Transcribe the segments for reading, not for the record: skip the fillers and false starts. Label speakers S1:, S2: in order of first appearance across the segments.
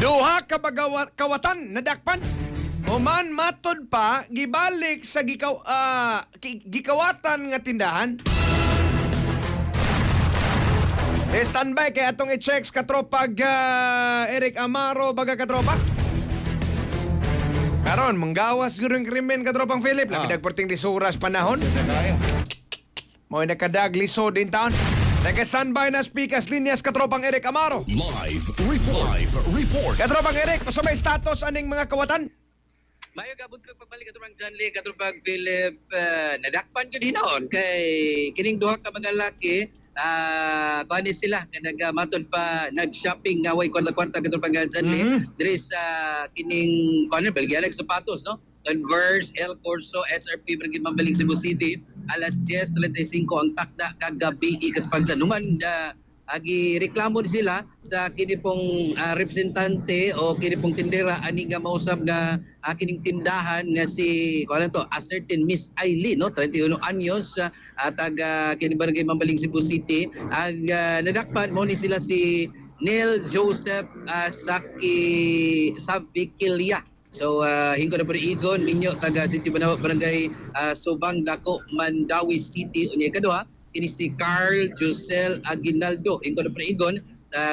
S1: Duha ka kawatan nadakpan. Human matod pa gibalik sa gikawatan nga tindahan. Standby kay atong i-check katropag Eric Amaro baga katropa. Karon manggawas gyud ang krimen katropang Philip. Labi dagporting lisuras panahon. Mo'y nakadag lisod din taon. Naka-standby na speakers linyas katropang Eric Amaro.
S2: Live report.
S1: Katropang Eric, may status aning mga kawatan?
S3: Mayo gabot kag pagbalik katong John Lee katong Philip nadakpan gyud hinon kay kining duha ka mga lalaki kuani sila nagmatod pa nag-shopping nga way kwarta-kwarta katong John Lee diri sa kining kuani Belgialag sapatos no Converse, El Corso, SRP Brigid Mambaling Cebu City alas 10:35 ang takda kagabi katong Numan agi reklamo sila sa kini pong representante o kini pong tindera ani nga mausab nga kining tindahan nga si kuno to a certain Miss Aileen no 31 anyos taga kini barangay Mambaling Cebu City ang nadakpan mo ni sila si Neil Joseph Sabikilia. So hingo na po igon ninyo taga City Banawa barangay Subang Dako Mandawi City unya kaduha ini si Carl Josel Aguinaldo hingo na po igon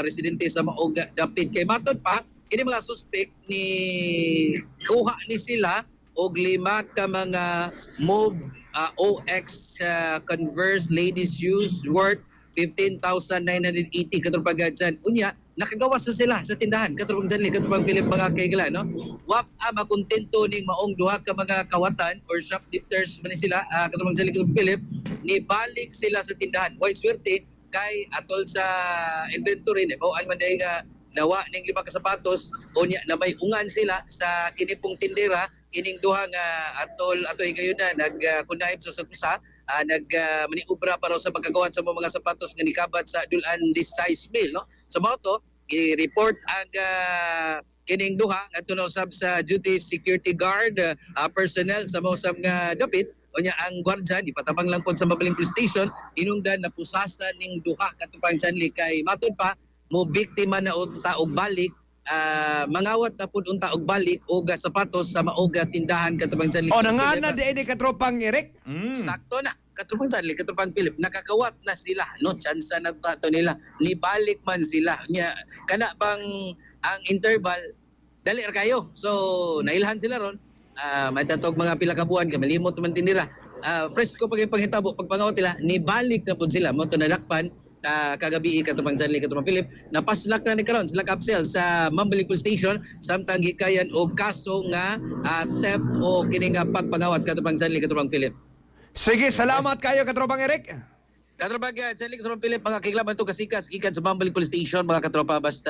S3: residente sa Maoga Dapit kay matod pa ini mga suspect ni kuha ni sila og 5 ka mga Move OX Converse ladies shoes worth 15,980 katong dyan. Unya, nakagawas na sila sa tindahan. Katong dyan, katong Philip mga kaigala, no? Wap makontento ning maong duha ka mga kawatan or shoplifters man sila, katong dyan, katong Philip, nibalik sila sa tindahan. Why swerte, kay atol sa inventory, o man dahil nawa ning 5 ka sapatos, unya na may ungan sila sa kinipong tindera, kining duha nga atol ato higayon na nagkunahib sa usa maniubra para sa pagkagawan sa mga sapatos nga nikabat sa dulan this size mill no sa so, to i-report ang kining duha ngadto na usab sa duty security guard personnel sa mausab nga dapit unya ang gwardiya ipatabang lang pod sa Mabaling Police Station inungdan na pusasan ning duha katupang sanli kay matud pa mo biktima na unta og balik mangawat na pud unta og balik og sapatos sa maoga tindahan katubang sanli.
S1: O nangana di katropang Eric?
S3: Sakto na. Katubang sanli, katubang Philip, nakakawat na sila. No, chance na tato nila. Nibalik man sila. Nya kana bang ang interval dali ra kayo. So nailhan sila ron. May tatog mga pila ka buwan malimot man tinira. Presko pag panghitabo pagpangawat nila nibalik na pud sila mo to nadakpan kagabi katubang John Lee katubang Philip napaslak na ni karon sila kapsel sa Mambaling Police Station samtang gikayan og kaso nga theft o kini nga pagpangawat katubang John Lee katubang Philip.
S1: Sige, salamat kayo katropang Eric.
S3: Katropa John Lee katubang Philip mga kiglaman to kasikas gikan sa Mambaling Police Station mga katropa basta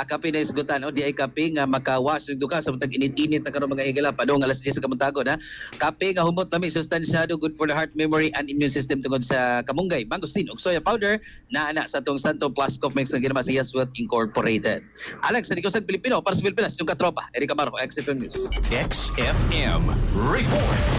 S3: kape na isgutan no di ay kape nga makawas yung duka samtang init-init na karon mga higala padong alas 10 sa kamuntagon ha kape nga humot lami sustansyado good for the heart memory and immune system tungod sa kamunggay mangosteen ug soya powder na ana sa tong Santo Plus Coffee Mix nga ginama sa Yeswell Incorporated. Alex sa Nikosag Pilipino para sa Pilipinas yung katropa Eric Amaro XFM News.
S2: XFM report.